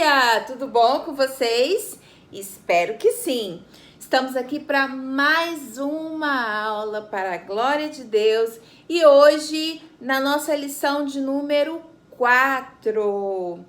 dia! Tudo bom com vocês? Espero que sim! Estamos aqui para mais uma aula para a glória de Deus e hoje na nossa lição de número 4.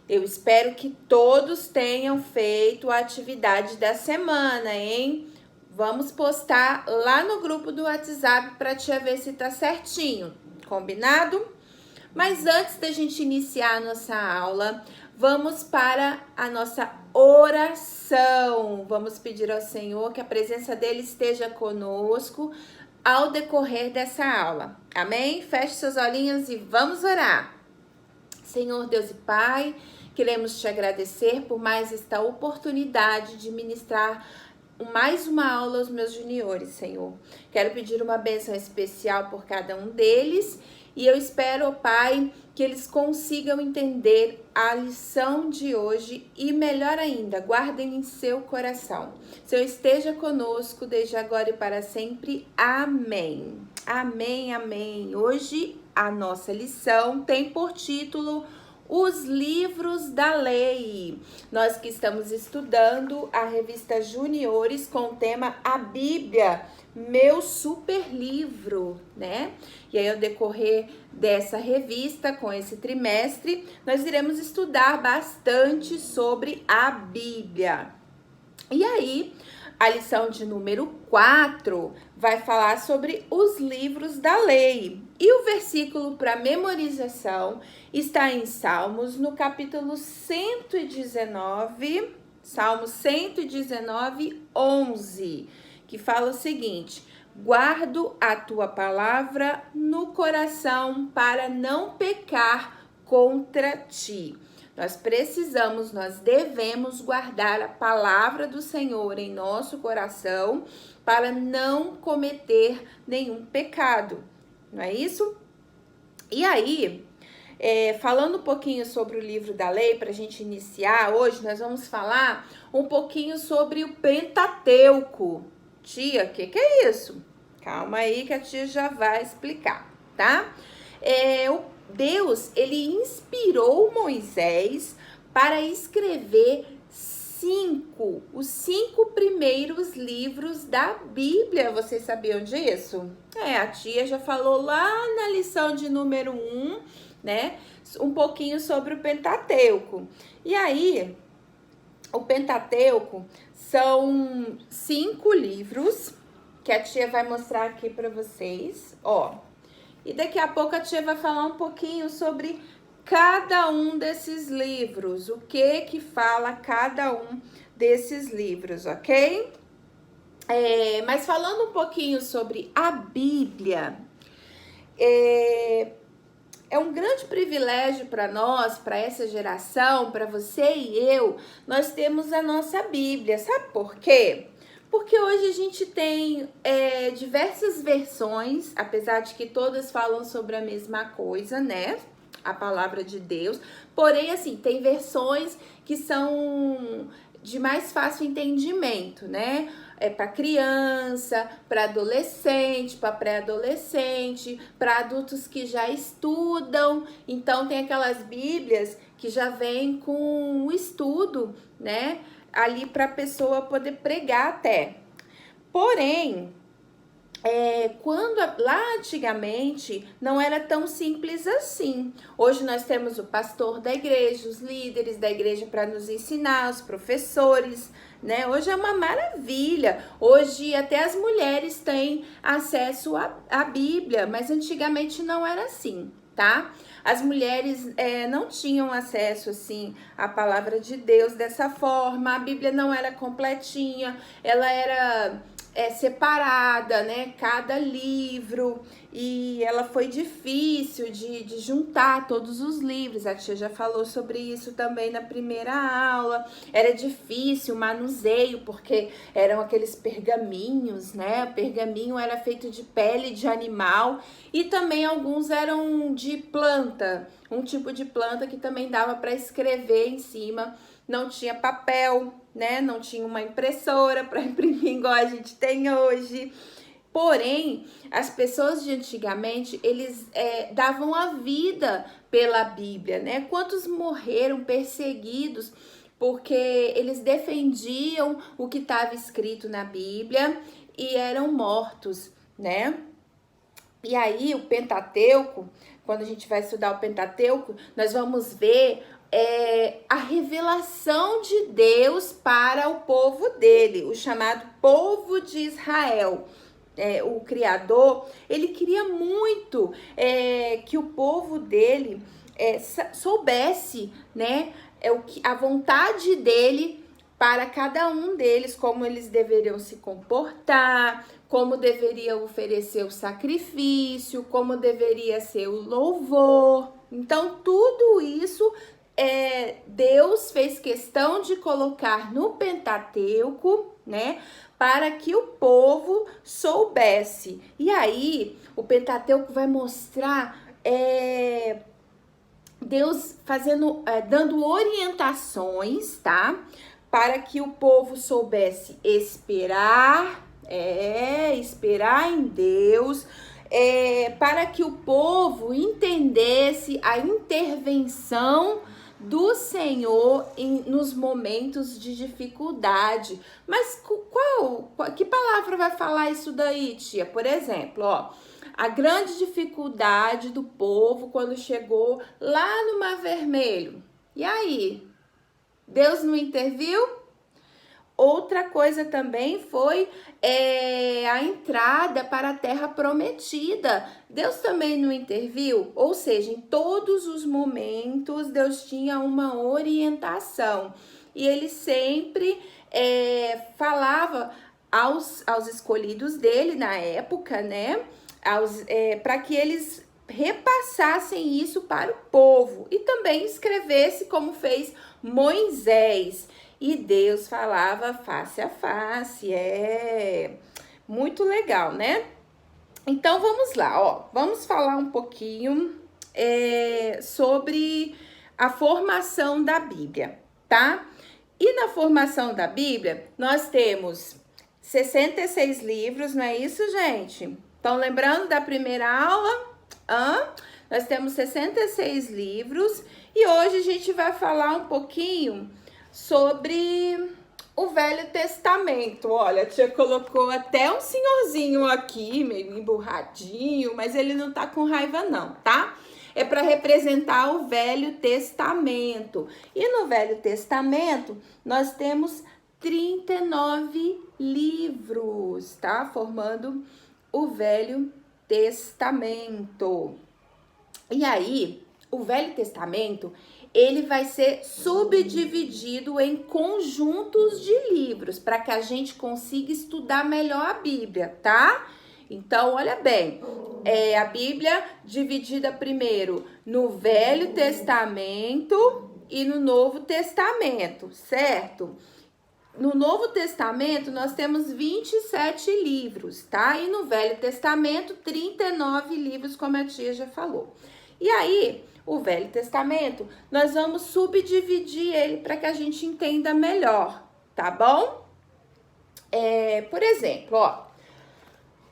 Eu espero que todos tenham feito a atividade da semana, hein? Vamos postar lá no grupo do WhatsApp para te ver se tá certinho, combinado? Mas antes da gente iniciar a nossa aula, vamos para a nossa oração. Vamos pedir ao Senhor que a presença dele esteja conosco ao decorrer dessa aula. Amém? Feche seus olhinhos e vamos orar. Senhor Deus e Pai, queremos te agradecer por mais esta oportunidade de ministrar mais uma aula aos meus juniores, Senhor. Quero pedir uma bênção especial por cada um deles e eu espero, ó Pai, que eles consigam entender a lição de hoje e, melhor ainda, guardem em seu coração. Senhor, esteja conosco desde agora e para sempre. Amém. Amém, amém. Hoje a nossa lição tem por título Os Livros da Lei. Nós que estamos estudando a revista Juniores com o tema A Bíblia, meu super livro, né? E aí, ao decorrer dessa revista, com esse trimestre, nós iremos estudar bastante sobre a Bíblia. E aí, a lição de número 4 vai falar sobre os livros da lei. E o versículo para memorização está em Salmos, no capítulo 119, Salmo 119, 11, que fala o seguinte: guardo a tua palavra no coração para não pecar contra ti. Nós devemos guardar a palavra do Senhor em nosso coração para não cometer nenhum pecado, não é isso? E aí, falando um pouquinho sobre o livro da lei, para a gente iniciar hoje, nós vamos falar um pouquinho sobre o Pentateuco. Tia, o que é isso? Calma aí que a tia já vai explicar, tá? Deus, ele inspirou Moisés para escrever os 5 primeiros livros da Bíblia. Vocês sabiam disso? A tia já falou lá na lição de número 1, né? Um pouquinho sobre o Pentateuco. E aí, o Pentateuco são 5 livros que a tia vai mostrar aqui para vocês, ó. E daqui a pouco a tia vai falar um pouquinho sobre cada um desses livros, o que fala cada um desses livros, ok? Mas falando um pouquinho sobre a Bíblia, é um grande privilégio para nós, para essa geração, para você e eu, nós temos a nossa Bíblia. Sabe por quê? Porque hoje a gente tem diversas versões, apesar de que todas falam sobre a mesma coisa, né? A palavra de Deus. Porém, assim, tem versões que são de mais fácil entendimento, né? Para criança, para adolescente, para pré-adolescente, para adultos que já estudam. Então, tem aquelas Bíblias que já vêm com o estudo, né? Ali para a pessoa poder pregar até. Porém, lá antigamente não era tão simples assim. Hoje nós temos o pastor da igreja, os líderes da igreja para nos ensinar, os professores, né? Hoje é uma maravilha. Hoje até as mulheres têm acesso à Bíblia, mas antigamente não era assim, tá? As mulheres não tinham acesso, assim, à palavra de Deus dessa forma. A Bíblia não era completinha, ela era separada, né? Cada livro. E ela foi difícil de juntar todos os livros. A tia já falou sobre isso também na primeira aula. Era difícil o manuseio, porque eram aqueles pergaminhos, né? O pergaminho era feito de pele de animal e também alguns eram de planta, um tipo de planta que também dava para escrever em cima. Não tinha papel, né? Não tinha uma impressora para imprimir igual a gente tem hoje. Porém, as pessoas de antigamente, eles davam a vida pela Bíblia, né? Quantos morreram perseguidos porque eles defendiam o que estava escrito na Bíblia e eram mortos, né? E aí, o Pentateuco, quando a gente vai estudar o Pentateuco, nós vamos ver a revelação de Deus para o povo dele, o chamado povo de Israel. O Criador, ele queria muito que o povo dele soubesse, né, a vontade dele para cada um deles, como eles deveriam se comportar, como deveriam oferecer o sacrifício, como deveria ser o louvor. Então, tudo isso Deus fez questão de colocar no Pentateuco, né, para que o povo soubesse. E aí, o Pentateuco vai mostrar Deus dando orientações, tá? Para que o povo soubesse esperar em Deus, para que o povo entendesse a intervenção do Senhor nos momentos de dificuldade. Mas que palavra vai falar isso daí, tia? Por exemplo, ó, a grande dificuldade do povo quando chegou lá no Mar Vermelho. E aí? Deus não interviu? Outra coisa também foi a entrada para a terra prometida. Deus também não interviu? Ou seja, em todos os momentos, Deus tinha uma orientação. E ele sempre falava aos escolhidos dele na época, né? Para que eles repassassem isso para o povo. E também escrevesse como fez Moisés. E Deus falava face a face, muito legal, né? Então, vamos lá, ó, vamos falar um pouquinho sobre a formação da Bíblia, tá? E na formação da Bíblia, nós temos 66 livros, não é isso, gente? Estão lembrando da primeira aula? Nós temos 66 livros e hoje a gente vai falar um pouquinho sobre o Velho Testamento. Olha, a tia colocou até um senhorzinho aqui, meio emburradinho, mas ele não tá com raiva não, tá? É para representar o Velho Testamento. E no Velho Testamento, nós temos 39 livros, tá? Formando o Velho Testamento. E aí, o Velho Testamento, ele vai ser subdividido em conjuntos de livros, para que a gente consiga estudar melhor a Bíblia, tá? Então, olha bem, a Bíblia dividida primeiro no Velho Testamento e no Novo Testamento, certo? No Novo Testamento, nós temos 27 livros, tá? E no Velho Testamento, 39 livros, como a tia já falou. E aí, o Velho Testamento, nós vamos subdividir ele para que a gente entenda melhor, tá bom? Por exemplo, ó,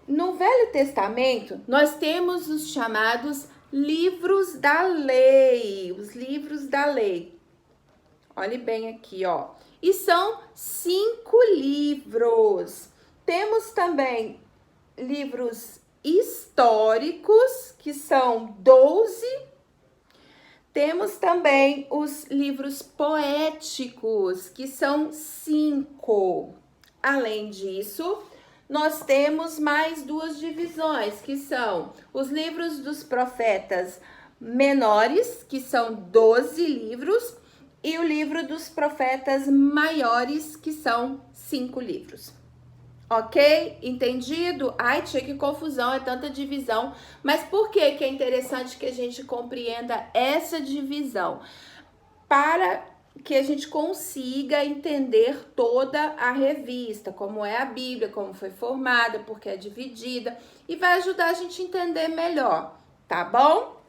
no Velho Testamento, nós temos os chamados livros da lei, os livros da lei. Olhe bem aqui, ó. E são 5 livros. Temos também livros históricos, que são 12. Temos também os livros poéticos, que são 5. Além disso, nós temos mais 2 divisões, que são os livros dos profetas menores, que são 12 livros, e o livro dos profetas maiores, que são 5 livros. Ok? Entendido? Ai, tia, que confusão, é tanta divisão. Mas por que é interessante que a gente compreenda essa divisão? Para que a gente consiga entender toda a revista, como é a Bíblia, como foi formada, porque é dividida, e vai ajudar a gente a entender melhor, tá bom?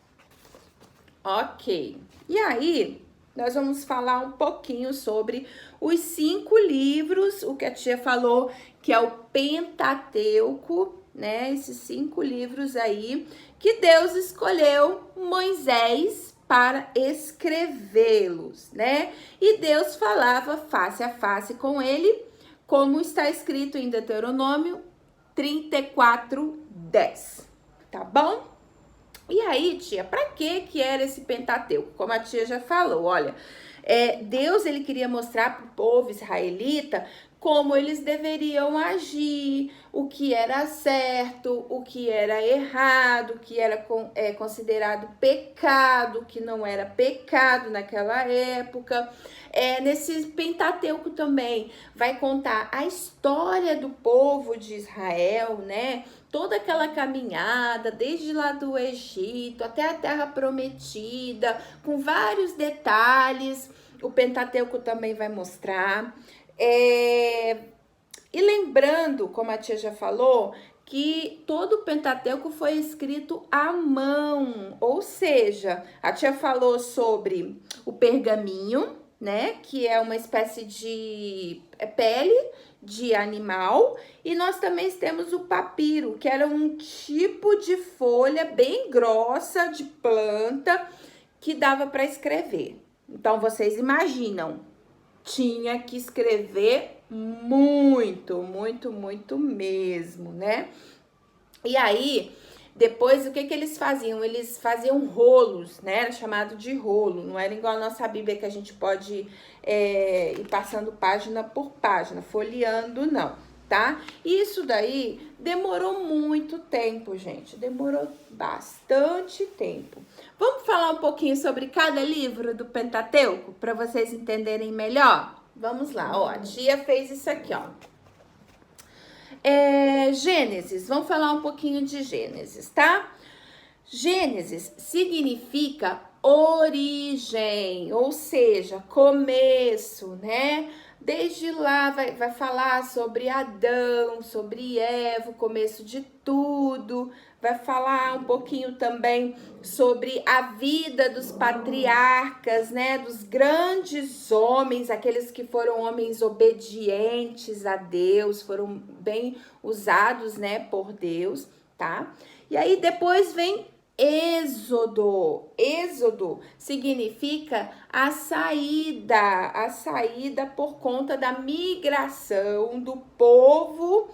Ok. E aí, nós vamos falar um pouquinho sobre os 5 livros, o que a tia falou, que é o Pentateuco, né? Esses 5 livros aí que Deus escolheu Moisés para escrevê-los, né? E Deus falava face a face com ele, como está escrito em Deuteronômio 34:10, tá bom? E aí, tia, para que era esse Pentateuco? Como a tia já falou, olha, Deus ele queria mostrar para o povo israelita como eles deveriam agir, o que era certo, o que era errado, o que era considerado pecado, o que não era pecado naquela época. Nesse Pentateuco também vai contar a história do povo de Israel, né? Toda aquela caminhada, desde lá do Egito até a Terra Prometida, com vários detalhes, o Pentateuco também vai mostrar. E lembrando, como a tia já falou, que todo o Pentateuco foi escrito à mão, ou seja, a tia falou sobre o pergaminho, né, que é uma espécie de pele de animal, e nós também temos o papiro, que era um tipo de folha bem grossa de planta que dava para escrever. Então vocês imaginam, tinha que escrever muito, muito, muito mesmo, né? E aí, depois, o que eles faziam? Eles faziam rolos, né? Era chamado de rolo, não era igual a nossa Bíblia que a gente pode ir passando página por página, folheando, não, tá? Isso daí demorou muito tempo, gente, demorou bastante tempo. Vamos falar um pouquinho sobre cada livro do Pentateuco, para vocês entenderem melhor? Vamos lá, ó, a tia fez isso aqui, ó. Gênesis, vamos falar um pouquinho de Gênesis, tá? Gênesis significa origem, ou seja, começo, né? Desde lá vai falar sobre Adão, sobre Eva, o começo de tudo. Vai falar um pouquinho também sobre a vida dos patriarcas, né? Dos grandes homens, aqueles que foram homens obedientes a Deus, foram bem usados, né, por Deus, tá? E aí depois vem Êxodo. Êxodo significa a saída por conta da migração do povo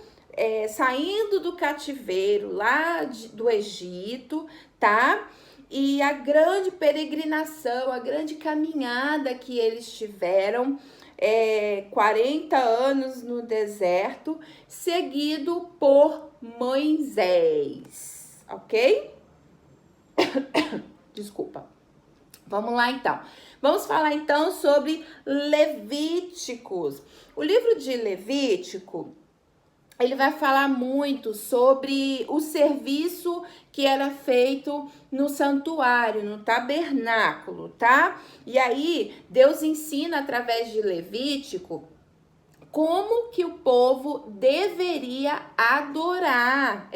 saindo do cativeiro lá do Egito, tá? E a grande peregrinação, a grande caminhada que eles tiveram, 40 anos no deserto, seguido por Moisés, ok? Desculpa. Vamos lá, então. Vamos falar, então, sobre Levíticos. O livro de Levítico, ele vai falar muito sobre o serviço que era feito no santuário, no tabernáculo, tá? E aí, Deus ensina através de Levítico como que o povo deveria adorar.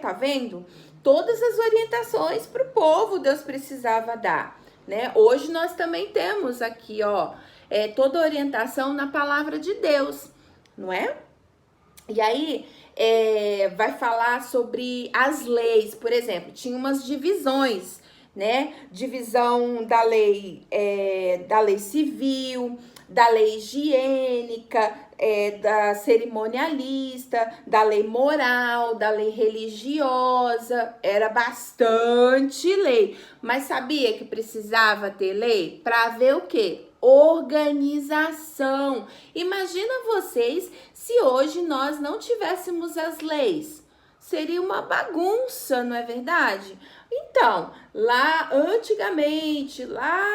Tá vendo? Todas as orientações para o povo Deus precisava dar, né? Hoje nós também temos aqui, ó, toda a orientação na palavra de Deus, não é? E aí, vai falar sobre as leis, por exemplo, tinha umas divisões, né? Divisão da lei civil, da lei higiênica, da cerimonialista, da lei moral, da lei religiosa. Era bastante lei. Mas sabia que precisava ter lei para ver o quê? Organização. Imagina vocês se hoje nós não tivéssemos as leis. Seria uma bagunça, não é verdade? Então, lá antigamente, lá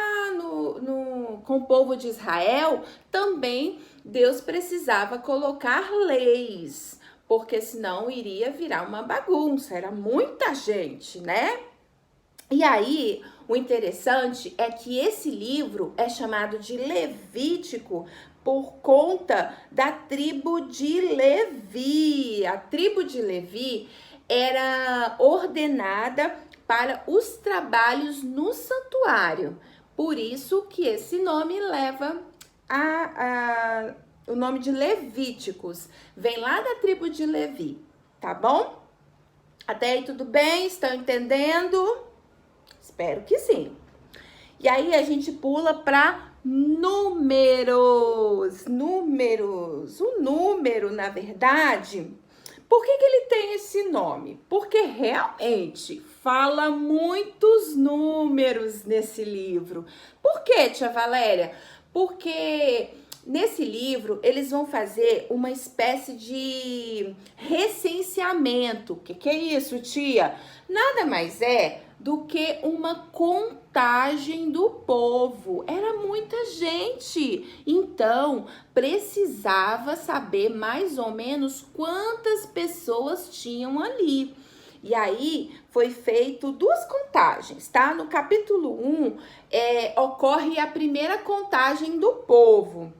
com o povo de Israel, também Deus precisava colocar leis, porque senão iria virar uma bagunça, era muita gente, né? E aí, o interessante é que esse livro é chamado de Levítico por conta da tribo de Levi. A tribo de Levi era ordenada para os trabalhos no santuário. Por isso que esse nome leva o nome de Levíticos. Vem lá da tribo de Levi, tá bom? Até aí tudo bem? Estão entendendo? Espero que sim. E aí a gente pula para números. Números. O número, na verdade, por que ele tem esse nome? Porque realmente fala muitos números nesse livro. Por quê, tia Valéria? Porque nesse livro eles vão fazer uma espécie de recenseamento. O que é isso, tia? Nada mais é do que uma contagem do povo. Era muita gente. Então, precisava saber mais ou menos quantas pessoas tinham ali. E aí, foi feito duas contagens, tá? No capítulo 1, ocorre a primeira contagem do povo.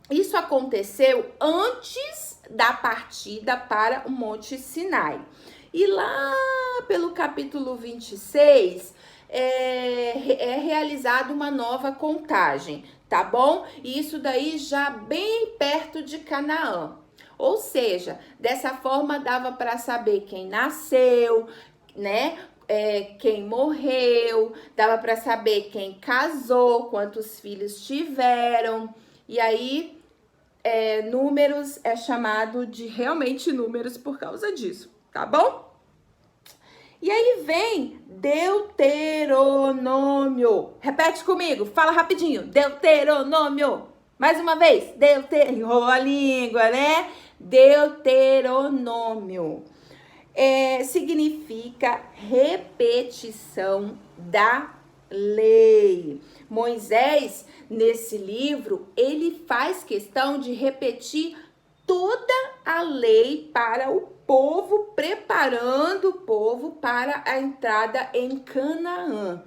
Isso aconteceu antes da partida para o Monte Sinai. E lá pelo capítulo 26 é realizada uma nova contagem, tá bom? E isso daí já bem perto de Canaã. Ou seja, dessa forma dava para saber quem nasceu, né? Quem morreu, dava para saber quem casou, quantos filhos tiveram. E aí, números é chamado de realmente números por causa disso, tá bom? E aí vem Deuteronômio. Repete comigo, fala rapidinho. Deuteronômio. Mais uma vez. Enrolou a língua, né? Deuteronômio. Significa repetição da lei. Moisés, nesse livro, ele faz questão de repetir toda a lei para o povo, preparando o povo para a entrada em Canaã,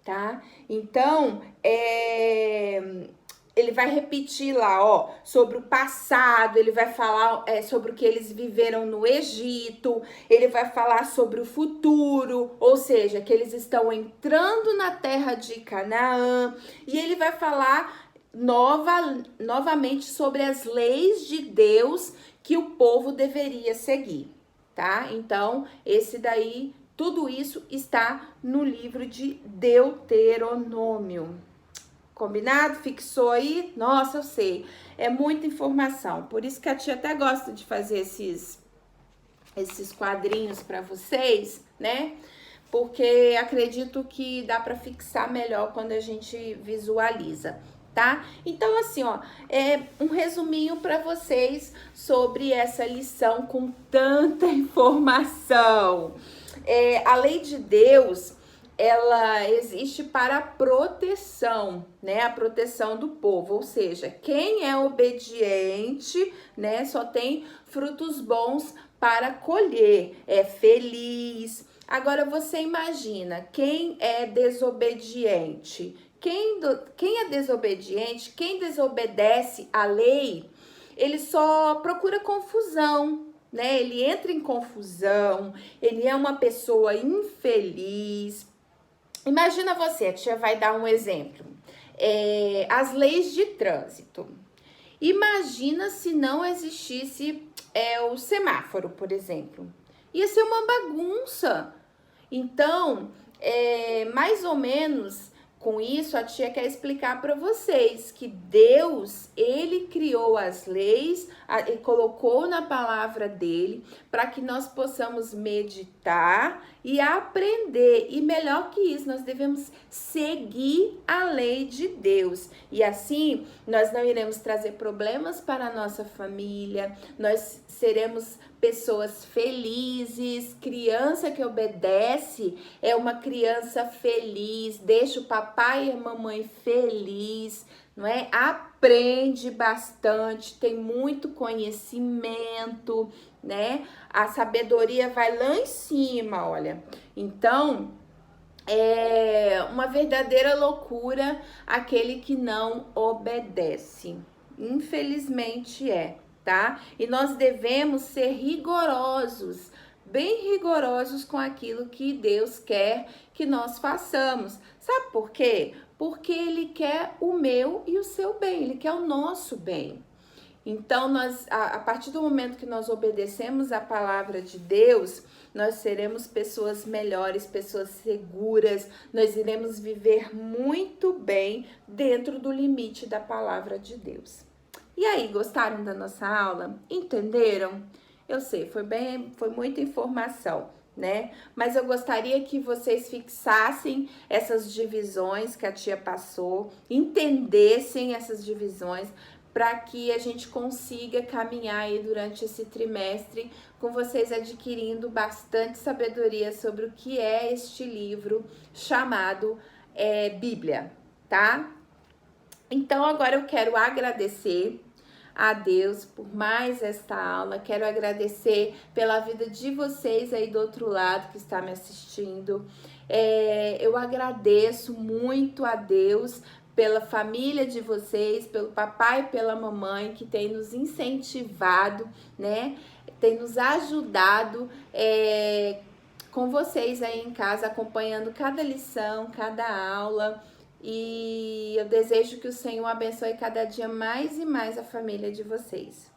tá? Então, ele vai repetir lá, ó, sobre o passado, ele vai falar sobre o que eles viveram no Egito, ele vai falar sobre o futuro, ou seja, que eles estão entrando na terra de Canaã, e ele vai falar novamente sobre as leis de Deus que o povo deveria seguir, tá? Então, tudo isso está no livro de Deuteronômio. Combinado? Fixou aí? Nossa, eu sei. É muita informação. Por isso que a tia até gosta de fazer esses quadrinhos para vocês, né? Porque acredito que dá para fixar melhor quando a gente visualiza, tá? Então, assim, ó, um resuminho para vocês sobre essa lição com tanta informação. A lei de Deus, ela existe para a proteção, né? A proteção do povo, ou seja, quem é obediente, né, só tem frutos bons para colher, é feliz. Agora você imagina, quem é desobediente? Quem é desobediente, quem desobedece à lei, ele só procura confusão, né? Ele entra em confusão, ele é uma pessoa infeliz. Imagina você, a tia vai dar um exemplo. As leis de trânsito. Imagina se não existisse o semáforo, por exemplo. Ia ser uma bagunça. Então, mais ou menos com isso, a tia quer explicar para vocês que Deus, ele criou as leis e colocou na palavra dele para que nós possamos meditar e aprender. E melhor que isso, nós devemos seguir a lei de Deus. E assim, nós não iremos trazer problemas para a nossa família, nós seremos pessoas felizes. Criança que obedece é uma criança feliz, deixa o papai e a mamãe feliz, não é? Aprende bastante, tem muito conhecimento, né? A sabedoria vai lá em cima, olha. Então, é uma verdadeira loucura aquele que não obedece. Infelizmente tá? E nós devemos ser rigorosos, bem rigorosos com aquilo que Deus quer que nós façamos. Sabe por quê? Porque Ele quer o meu e o seu bem, Ele quer o nosso bem. Então, a partir do momento que nós obedecemos a palavra de Deus, nós seremos pessoas melhores, pessoas seguras, nós iremos viver muito bem dentro do limite da palavra de Deus. E aí, gostaram da nossa aula? Entenderam? Eu sei, foi muita informação, né? Mas eu gostaria que vocês fixassem essas divisões que a tia passou, entendessem essas divisões, para que a gente consiga caminhar aí durante esse trimestre com vocês adquirindo bastante sabedoria sobre o que é este livro chamado Bíblia, tá? Então agora eu quero agradecer a Deus por mais esta aula, quero agradecer pela vida de vocês aí do outro lado que está me assistindo. Eu agradeço muito a Deus pela família de vocês, pelo papai e pela mamãe que tem nos incentivado, né? Tem nos ajudado com vocês aí em casa, acompanhando cada lição, cada aula. E eu desejo que o Senhor abençoe cada dia mais e mais a família de vocês.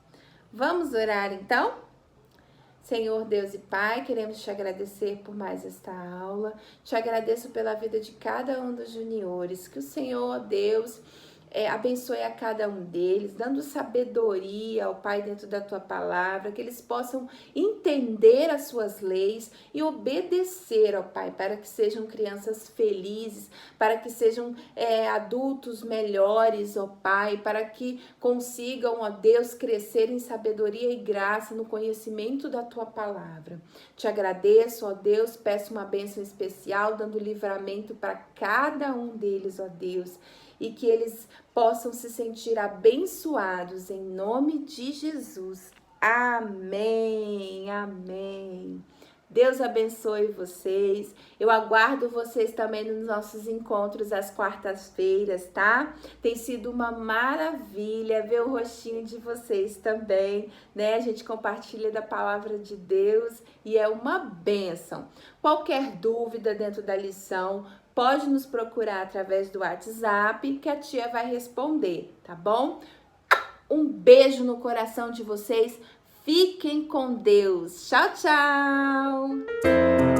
Vamos orar então? Senhor Deus e Pai, queremos te agradecer por mais esta aula. Te agradeço pela vida de cada um dos juniores. Que o Senhor, Deus, abençoe a cada um deles, dando sabedoria ao Pai dentro da tua palavra, que eles possam entender as suas leis e obedecer ao Pai, para que sejam crianças felizes, para que sejam adultos melhores, ó Pai, para que consigam, ó Deus, crescer em sabedoria e graça no conhecimento da tua palavra. Te agradeço, ó Deus, peço uma bênção especial, dando livramento para cada um deles, ó Deus, e que eles possam se sentir abençoados em nome de Jesus. Amém, amém. Deus abençoe vocês. Eu aguardo vocês também nos nossos encontros às quartas-feiras, tá? Tem sido uma maravilha ver o rostinho de vocês também, né? A gente compartilha da palavra de Deus e é uma bênção. Qualquer dúvida dentro da lição, pode nos procurar através do WhatsApp que a tia vai responder, tá bom? Um beijo no coração de vocês. Fiquem com Deus. Tchau, tchau!